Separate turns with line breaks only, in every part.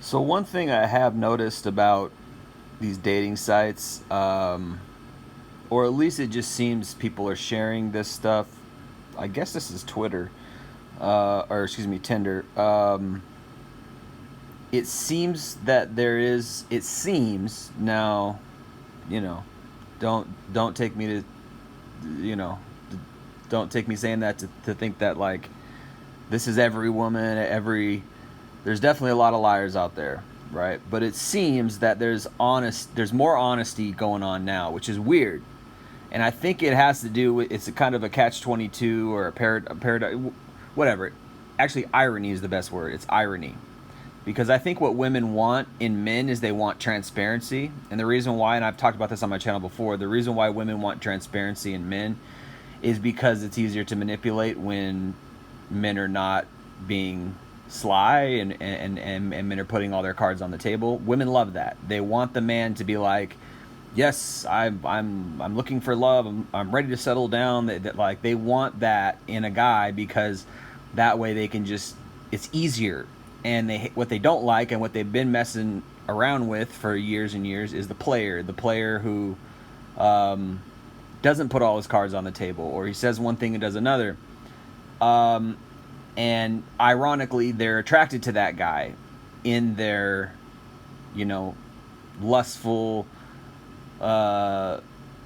So one thing I have noticed about these dating sites, or at least it just seems people are sharing this stuff. I guess this is Twitter, or excuse me, Tinder. It seems that there is. It seems now, you know, don't take me to, you know, don't take me saying that to think that like this is every woman, every. There's definitely a lot of liars out there, right? But it seems that there's more honesty going on now, which is weird. And I think it has to do with it's a kind of a catch-22 or a paradox, whatever. Actually, irony is the best word. It's irony because I think what women want in men is they want transparency, and the reason why, and I've talked about this on my channel before, the reason why women want transparency in men is because it's easier to manipulate when men are not being sly and men are putting all their cards on the table. Women love that. They want the man to be like, yes, I'm looking for love. I'm ready to settle down. Like they want that in a guy because that way they can just it's easier. And what they don't like and what they've been messing around with for years and years is the player who doesn't put all his cards on the table, or he says one thing and does another. And ironically, they're attracted to that guy in their, you know, lustful,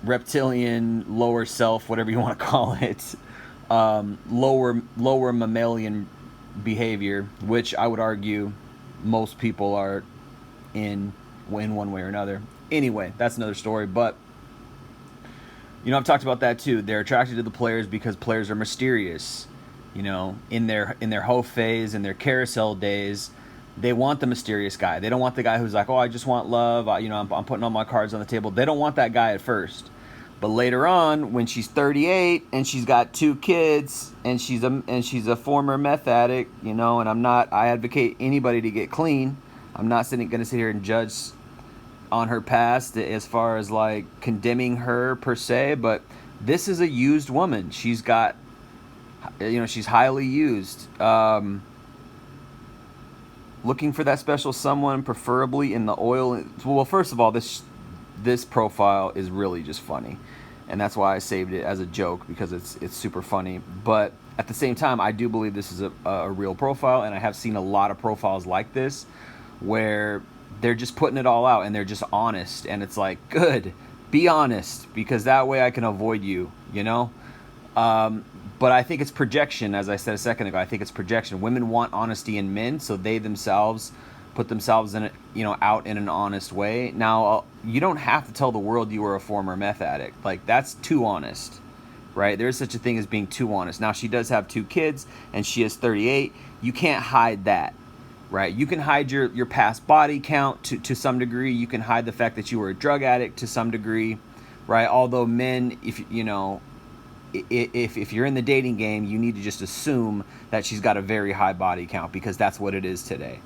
reptilian, lower self, whatever you want to call it, lower mammalian behavior, which I would argue most people are in one way or another. Anyway, that's another story. But I've talked about that too. They're attracted to the players because players are mysterious. In their hoe phase, in their carousel days, they want the mysterious guy. They don't want the guy who's like, oh, I just want love. I'm putting all my cards on the table. They don't want that guy at first. But later on, when she's 38 and she's got 2 kids and she's a former meth addict, and I advocate anybody to get clean. I'm not going to sit here and judge on her past as far as like condemning her per se, but this is a used woman. She's got, she's highly used. Looking for that special someone, preferably in the oil. Well, first of all, this profile is really just funny, and that's why I saved it as a joke because it's super funny. But at the same time, I do believe this is a real profile, and I have seen a lot of profiles like this where they're just putting it all out and they're just honest, and it's like, good, be honest, because that way I can avoid you. But I think it's projection, as I said a second ago. I think it's projection. Women want honesty in men, so they themselves put themselves in out in an honest way. Now, you don't have to tell the world you were a former meth addict. Like, that's too honest, right? There's such a thing as being too honest. Now, she does have 2 kids, and she is 38. You can't hide that, right? You can hide your past body count to some degree. You can hide the fact that you were a drug addict to some degree, right? Although men, if you're in the dating game, you need to just assume that she's got a very high body count because that's what it is today.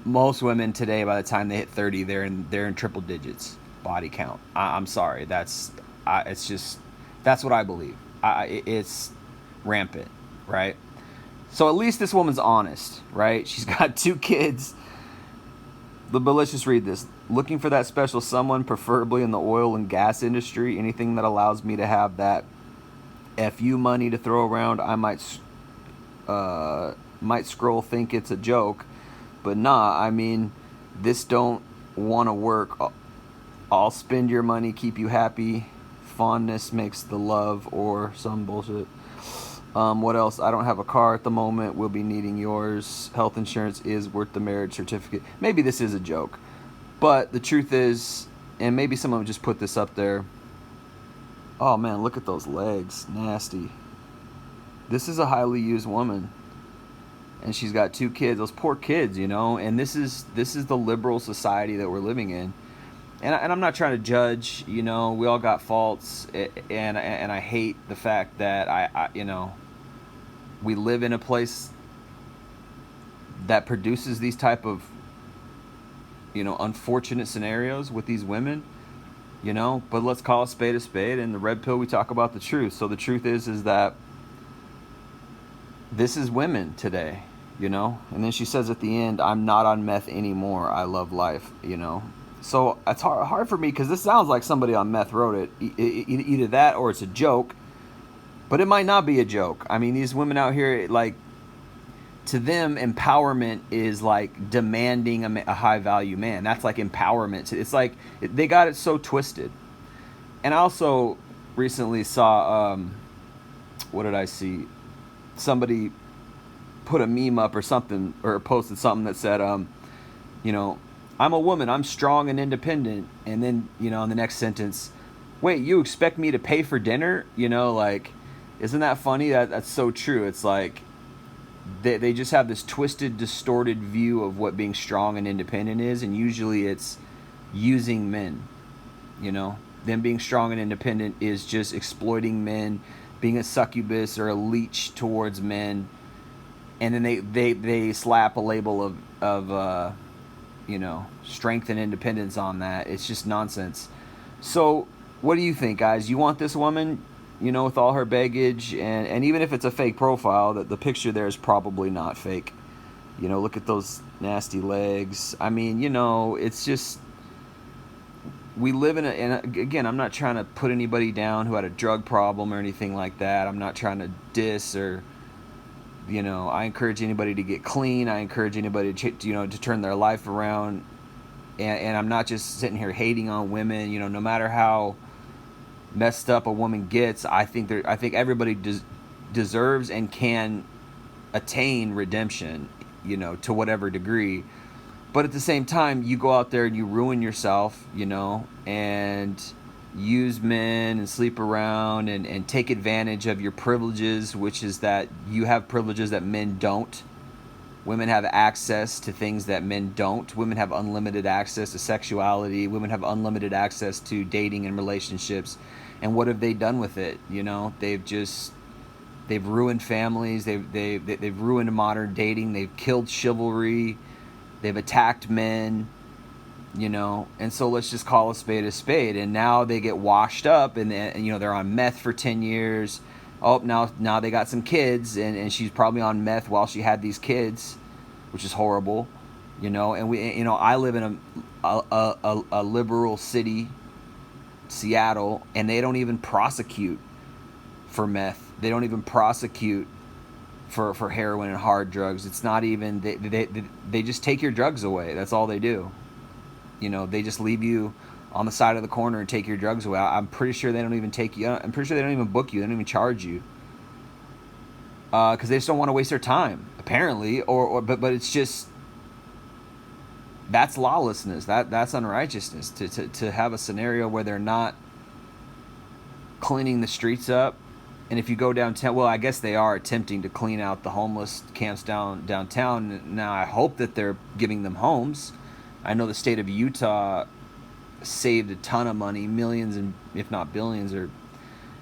Most women today, by the time they hit 30, they're in triple digits body count. I'm sorry, that's what I believe. It's rampant, right? So at least this woman's honest, right? She's got 2 kids. But let's just read this. Looking for that special someone, preferably in the oil and gas industry. Anything that allows me to have that FU money to throw around. I might scroll, think it's a joke, but nah. I mean, this don't want to work. I'll spend your money, keep you happy. Fondness makes the love, or some bullshit. What else? I don't have a car at the moment. We'll be needing yours. Health insurance is worth the marriage certificate. Maybe this is a joke, but the truth is, and maybe someone just put this up there. Oh man, look at those legs. Nasty. This is a highly used woman, and she's got 2 kids. Those poor kids, and this is the liberal society that we're living in. And I'm not trying to judge, we all got faults, and I hate the fact that I we live in a place that produces these type of unfortunate scenarios with these women, but let's call a spade, and the red pill, we talk about the truth. So the truth is that this is women today, you know. And then she says at the end, I'm not on meth anymore, I love life, you know. So it's hard for me because this sounds like somebody on meth wrote it. Either that or it's a joke, but it might not be a joke. I mean, these women out here, like, to them, empowerment is like demanding a high value man. That's like empowerment. It's like they got it so twisted. And I also recently saw, what did I see? Somebody put a meme up or something, or posted something that said, you know, I'm a woman, I'm strong and independent. And then, you know, in the next sentence, wait, you expect me to pay for dinner? You know, like, isn't that funny? That's so true. It's like they just have this twisted, distorted view of what being strong and independent is. And usually it's using men, you know. Them being strong and independent is just exploiting men, being a succubus or a leech towards men. And then they slap a label of you know, strength and independence on that. It's just nonsense. So what do you think, guys? You want this woman, you know, with all her baggage, and even if it's a fake profile, that the picture there is probably not fake. You know, look at those nasty legs. I mean, you know, it's just, we live in and again, I'm not trying to put anybody down who had a drug problem or anything like that. I'm not trying to diss or, you know, I encourage anybody to get clean. I encourage anybody to, you know, to turn their life around. And I'm not just sitting here hating on women. You know, no matter how messed up a woman gets, I think everybody deserves and can attain redemption, you know, to whatever degree. But at the same time, you go out there and you ruin yourself, you know, and use men and sleep around and take advantage of your privileges, which is that you have privileges that men don't. Women have access to things that men don't. Women have unlimited access to sexuality. Women have unlimited access to dating and relationships. And what have they done with it? You know, they've ruined families. They've ruined modern dating. They've killed chivalry. They've attacked men, you know, and so let's just call a spade a spade. And now they get washed up, and you know, they're on meth for 10 years. Oh, now they got some kids, and she's probably on meth while she had these kids, which is horrible, you know. And we, you know, I live in a liberal city, Seattle, and they don't even prosecute for meth. They don't even prosecute for heroin and hard drugs. It's not even, they just take your drugs away. That's all they do. You know, they just leave you on the side of the corner and take your drugs away. I'm pretty sure they don't even take you. I'm pretty sure they don't even book you. They don't even charge you. Because they just don't want to waste their time, apparently. But it's just, that's lawlessness. That's unrighteousness. To have a scenario where they're not cleaning the streets up. And if you go downtown, well, I guess they are attempting to clean out the homeless camps downtown. Now, I hope that they're giving them homes. I know the state of Utah saved a ton of money, millions and if not billions, or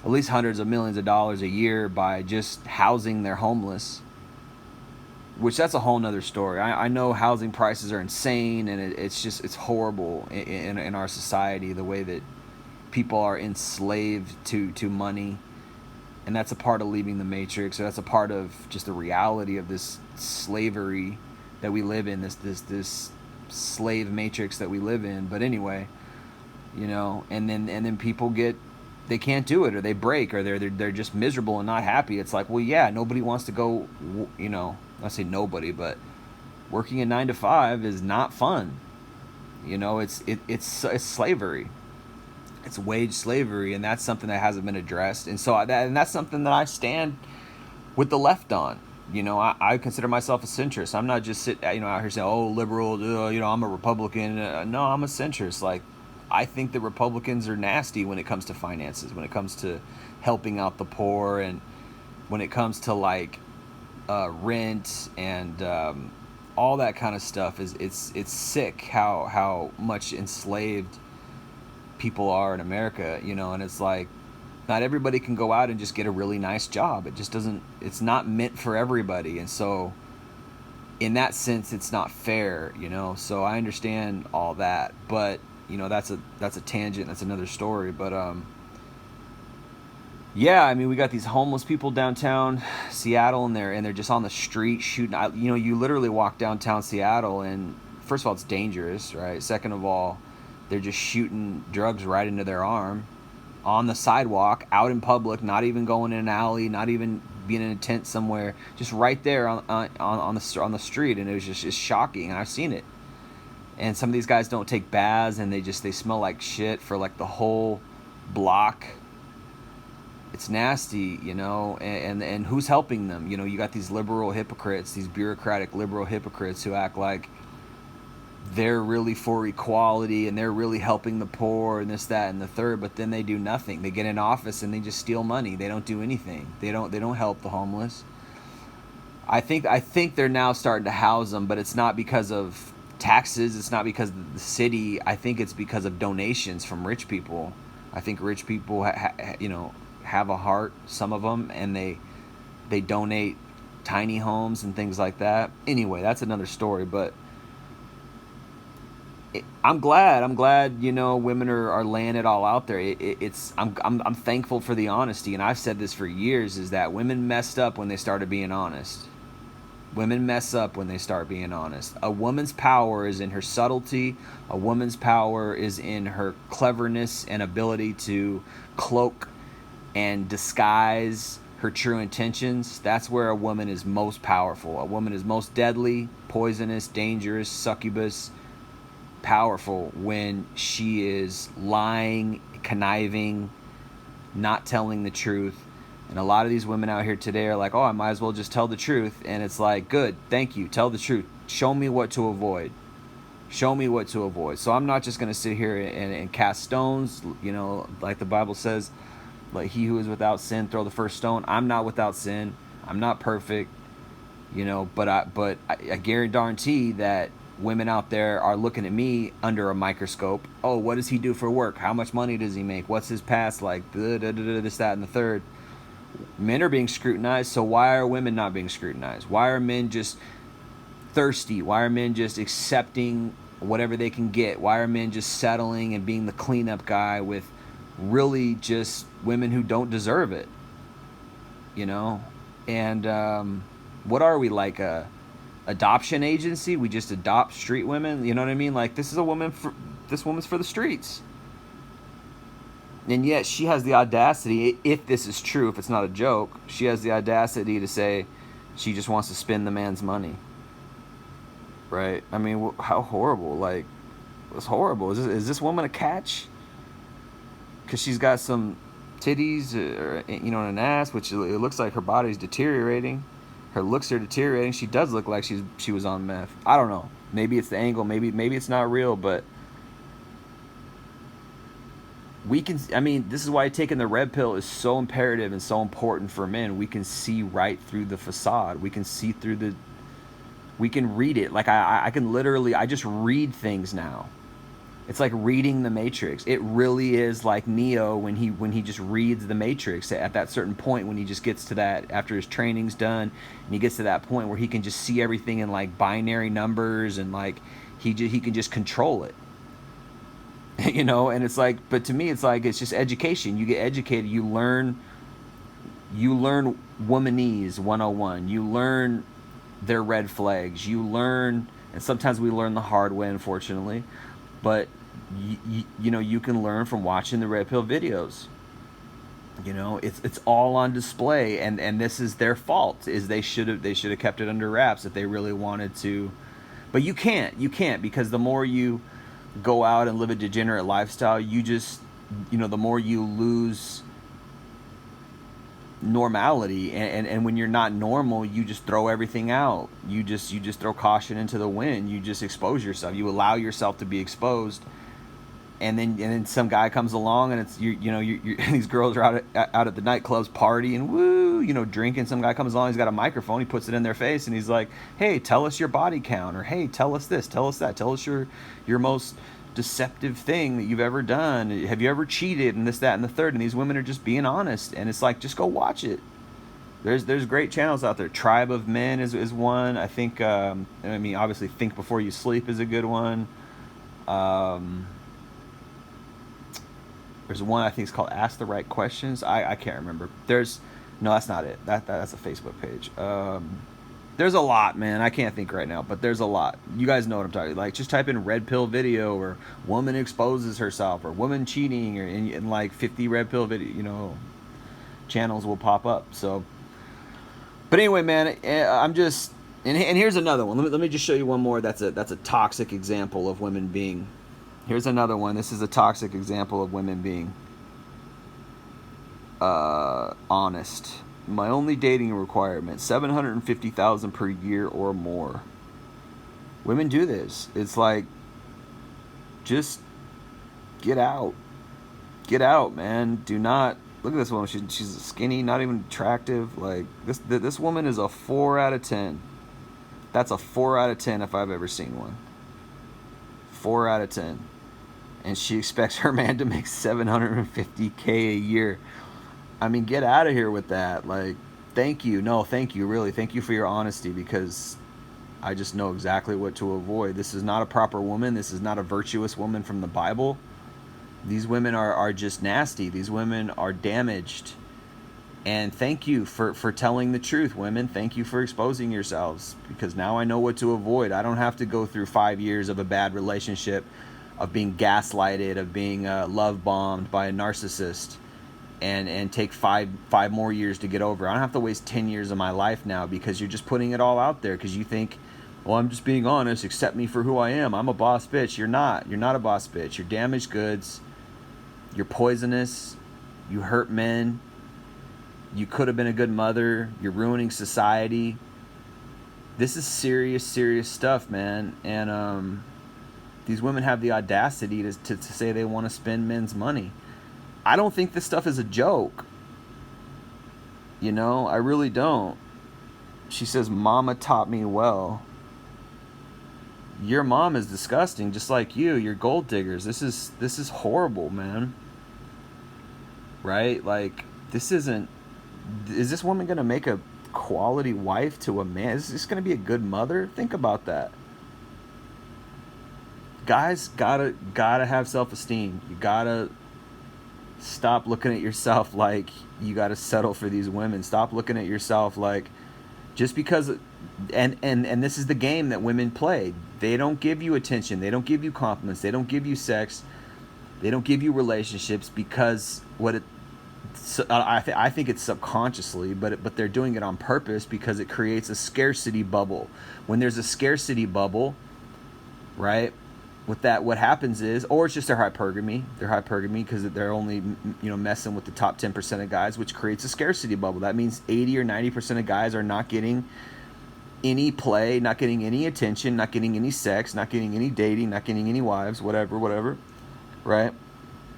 at least hundreds of millions of dollars a year by just housing their homeless. Which, that's a whole nother story. I know housing prices are insane, and it's horrible in our society, the way that people are enslaved to money. And that's a part of leaving the matrix. Or that's a part of just the reality of this slavery that we live in, this slave matrix that we live in. But anyway, you know, and then people they can't do it, or they break, or they're just miserable and not happy. It's like, well, yeah, nobody wants to go, you know, I say nobody, but working a 9 to 5 is not fun. You know, it's slavery. It's wage slavery, and that's something that hasn't been addressed. And so that's something that I stand with the left on. You know, I consider myself a centrist. I'm not just out here saying, oh, liberal, you know, I'm a Republican. No, I'm a centrist. Like, I think that Republicans are nasty when it comes to finances, when it comes to helping out the poor, and when it comes to like rent and all that kind of stuff. It's sick how much enslaved people are in America, you know. And it's like, not everybody can go out and just get a really nice job. It's not meant for everybody. And so in that sense, it's not fair, you know. So I understand all that, but you know, that's a tangent. That's another story. But Yeah, I mean, we got these homeless people downtown Seattle, and they're just on the street shooting. You know, you literally walk downtown Seattle, and first of all, it's dangerous, right? Second of all, they're just shooting drugs right into their arm on the sidewalk, out in public, not even going in an alley, not even being in a tent somewhere, just right there on the street, and it was just it's shocking. And I've seen it. And some of these guys don't take baths, and they smell like shit for like the whole block. It's nasty, you know, and who's helping them? You know, you got these liberal hypocrites, these bureaucratic liberal hypocrites who act like they're really for equality and they're really helping the poor and this, that, and the third, but then they do nothing. They get in office and they just steal money. They don't do anything. They don't help the homeless. I think they're now starting to house them, but it's not because of taxes. It's not because of the city. I think it's because of donations from rich people. I think rich people, you know, have a heart, some of them, and they donate tiny homes and things like that. Anyway, that's another story, but I'm glad, you know, women are laying it all out there. I'm thankful for the honesty, and I've said this for years, is that women messed up when they started being honest. Women mess up when they start being honest. A woman's power is in her subtlety. A woman's power is in her cleverness and ability to cloak and disguise her true intentions. That's where a woman is most powerful. A woman is most deadly, poisonous, dangerous, succubus, powerful when she is lying, conniving, not telling the truth. And a lot of these women out here today are like, oh, I might as well just tell the truth. And it's like, good, thank you, tell the truth. Show me what to avoid. Show me what to avoid. So I'm not just going to sit here and cast stones, you know, like the Bible says, like he who is without sin, throw the first stone. I'm not without sin. I'm not perfect, you know, but I guarantee that women out there are looking at me under a microscope. Oh, what does he do for work? How much money does he make? What's his past like? This, that, and the third. Men are being scrutinized, so why are women not being scrutinized? Why are men just thirsty? Why are men just accepting whatever they can get? Why are men just settling and being the cleanup guy with really just women who don't deserve it? You know? And what are we, like a adoption agency? We just adopt street women? You know what I mean? Like, this woman's for the streets. And yet she has the audacity, if this is true, if it's not a joke, she has the audacity to say she just wants to spend the man's money. Right? I mean, how horrible. Like, it's horrible. Is this woman a catch? Because she's got some titties, or, you know, and an ass, which it looks like her body's deteriorating. Her looks are deteriorating. She does look like she was on meth. I don't know. Maybe it's the angle. Maybe it's not real, but we can, I mean, this is why taking the red pill is so imperative and so important for men. We can see right through the facade. We can see through we can read it. Like I can literally, I just read things now. It's like reading the Matrix. It really is like Neo when he just reads the Matrix at that certain point, when he just gets to that, after his training's done, and he gets to that point where he can just see everything in like binary numbers, and like he can just control it. You know, and it's like, but to me, it's like, it's just education. You get educated, you learn womanese 101. You learn their red flags. You learn, and sometimes we learn the hard way, unfortunately, but you know, you can learn from watching the red pill videos. You know, it's all on display, and this is their fault. Is they should have kept it under wraps if they really wanted to, but you can't because the more you go out and live a degenerate lifestyle, you just, you know, the more you lose normality, and when you're not normal, you just throw everything out. You just throw caution into the wind. You just expose yourself. You allow yourself to be exposed, and then some guy comes along, and it's you know these girls are out at the nightclubs partying, woo, you know, drinking. Some guy comes along, he's got a microphone, he puts it in their face, and he's like, hey, tell us your body count, or hey, tell us this, tell us that, tell us your most deceptive thing that you've ever done. Have you ever cheated, and this, that, and the third? And these women are just being honest, and it's like, just go watch it. There's great channels out there. Tribe of Men is one. I think I mean, obviously Think Before You Sleep is a good one. There's one I think it's called Ask the Right Questions. I can't remember. No, that's not it. That's a Facebook page. There's a lot, man. I can't think right now, but there's a lot. You guys know what I'm talking. Like, just type in red pill video or woman exposes herself or woman cheating or in like 50 red pill video, channels will pop up. So, but anyway, man, I'm just and here's another one. Let me just show you one more. That's a toxic example of women being. Here's another one. This is a toxic example of women being honest. My only dating requirement, $750,000 per year or more. Women do this. It's like, just get out. Get out, man. Do not look at this woman. She's skinny, not even attractive. Like this woman is a 4 out of 10. That's a 4 out of 10 if I've ever seen one. 4 out of 10. And she expects her man to make $750K a year. I mean, get out of here with that. Like, thank you. No, thank you. Really, thank you for your honesty, because I just know exactly what to avoid. This is not a proper woman. This is not a virtuous woman from the Bible. These women are just nasty. These women are damaged. And thank you for telling the truth, women. Thank you for exposing yourselves, because now I know what to avoid. I don't have to go through 5 years of a bad relationship, of being gaslighted, of being love bombed by a narcissist, and take five more years to get over. I don't have to waste 10 years of my life now because you're just putting it all out there because you think, well, I'm just being honest, accept me for who I am. I'm a boss bitch. You're not. You're not a boss bitch. You're damaged goods. You're poisonous. You hurt men. You could have been a good mother. You're ruining society. This is serious, serious stuff, man. And these women have the audacity to say they want to spend men's money. I don't think this stuff is a joke. I really don't. She says, Mama taught me well. Your mom is disgusting, just like you. You're gold diggers. This is horrible, man. Right? Like, is this woman going to make a quality wife to a man? Is this going to be a good mother? Think about that. Guys gotta have self-esteem. You gotta stop looking at yourself like you gotta settle for these women. Stop looking at yourself like just because and this is the game that women play. They don't give you attention, they don't give you compliments, they don't give you sex, they don't give you relationships because I think it's subconsciously, but they're doing it on purpose because it creates a scarcity bubble. When there's a scarcity bubble, right? With that, what happens is, or it's just their hypergamy. They're hypergamy because they're only, messing with the top 10% of guys, which creates a scarcity bubble. That means 80 or 90% of guys are not getting any play, not getting any attention, not getting any sex, not getting any dating, not getting any wives, whatever, right?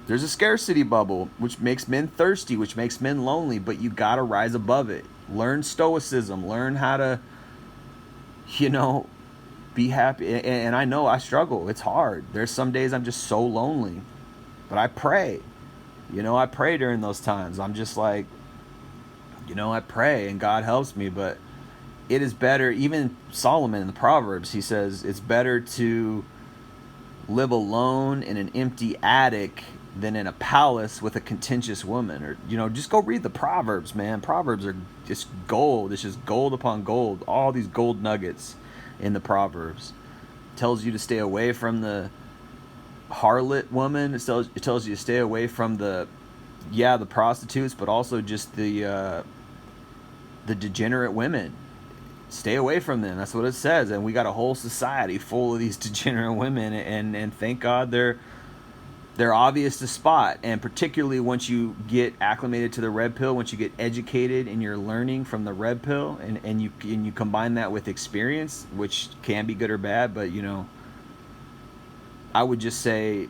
There's a scarcity bubble, which makes men thirsty, which makes men lonely, but you gotta rise above it. Learn stoicism. Learn how to, be happy. And I know I struggle. It's hard. There's some days I'm just so lonely. But I pray. I pray during those times. I'm just like, I pray and God helps me. But it is better, even Solomon in the Proverbs, he says, it's better to live alone in an empty attic than in a palace with a contentious woman. Or, just go read the Proverbs, man. Proverbs are just gold. It's just gold upon gold. All these gold nuggets in the Proverbs. It tells you to stay away from the harlot woman. It tells you to stay away from the prostitutes, but also just the degenerate women. Stay away from them. That's what it says. And we got a whole society full of these degenerate women, and thank God they're obvious to spot. And particularly once you get acclimated to the red pill, once you get educated and you're learning from the red pill, and you combine that with experience, which can be good or bad, but I would just say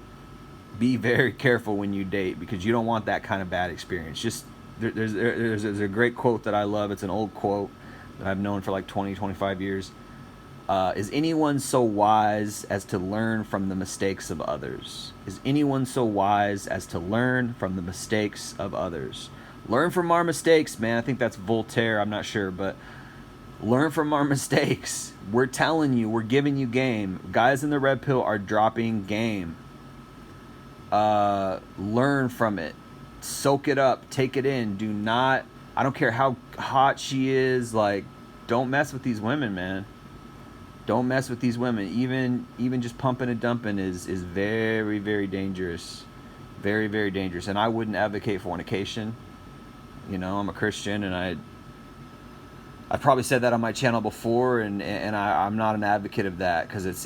be very careful when you date, because you don't want that kind of bad experience. Just there's a great quote that I love. It's an old quote that I've known for like 25 years. Is anyone so wise as to learn from the mistakes of others? Is anyone so wise as to learn from the mistakes of others? Learn from our mistakes, man. I think that's Voltaire. I'm not sure, but learn from our mistakes. We're telling you, we're giving you game. Guys in the red pill are dropping game. Learn from it, soak it up, take it in. Do not, I don't care how hot she is, like, don't mess with these women, man. Don't mess with these women. Even just pumping and dumping is very, very dangerous. Very, very dangerous. And I wouldn't advocate fornication. You know, I'm a Christian, and I've probably said that on my channel before, and I'm not an advocate of that, because it's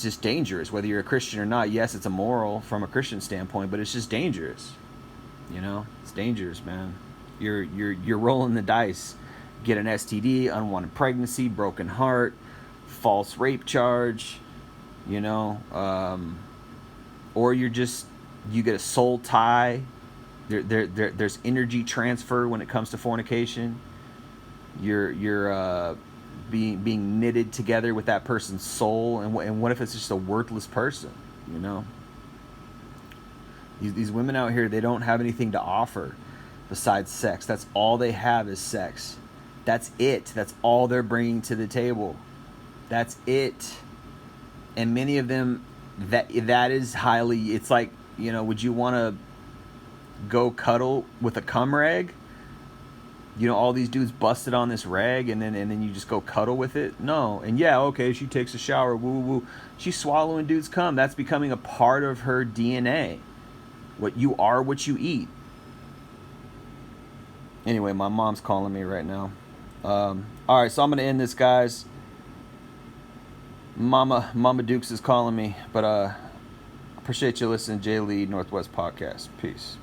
just dangerous. Whether you're a Christian or not, yes, it's immoral from a Christian standpoint, but it's just dangerous. You know, it's dangerous, man. You're rolling the dice. Get an STD, unwanted pregnancy, broken heart, false rape charge, you know, or you get a soul tie. There's energy transfer when it comes to fornication. You're being knitted together with that person's soul, and what if it's just a worthless person, you know? These women out here, they don't have anything to offer besides sex. That's all they have is sex. That's it. That's all they're bringing to the table. That's it. And many of them, that is highly, it's like, you know, would you want to go cuddle with a cum rag? You know, all these dudes busted on this rag, and then you just go cuddle with it? No. And yeah, okay, she takes a shower, woo woo woo. She's swallowing dudes' cum. That's becoming a part of her DNA. What you are, what you eat. Anyway, my mom's calling me right now. All right, so I'm going to end this, guys. Mama Dukes is calling me, but appreciate you listening. Jay Lee, Northwest Podcast. Peace.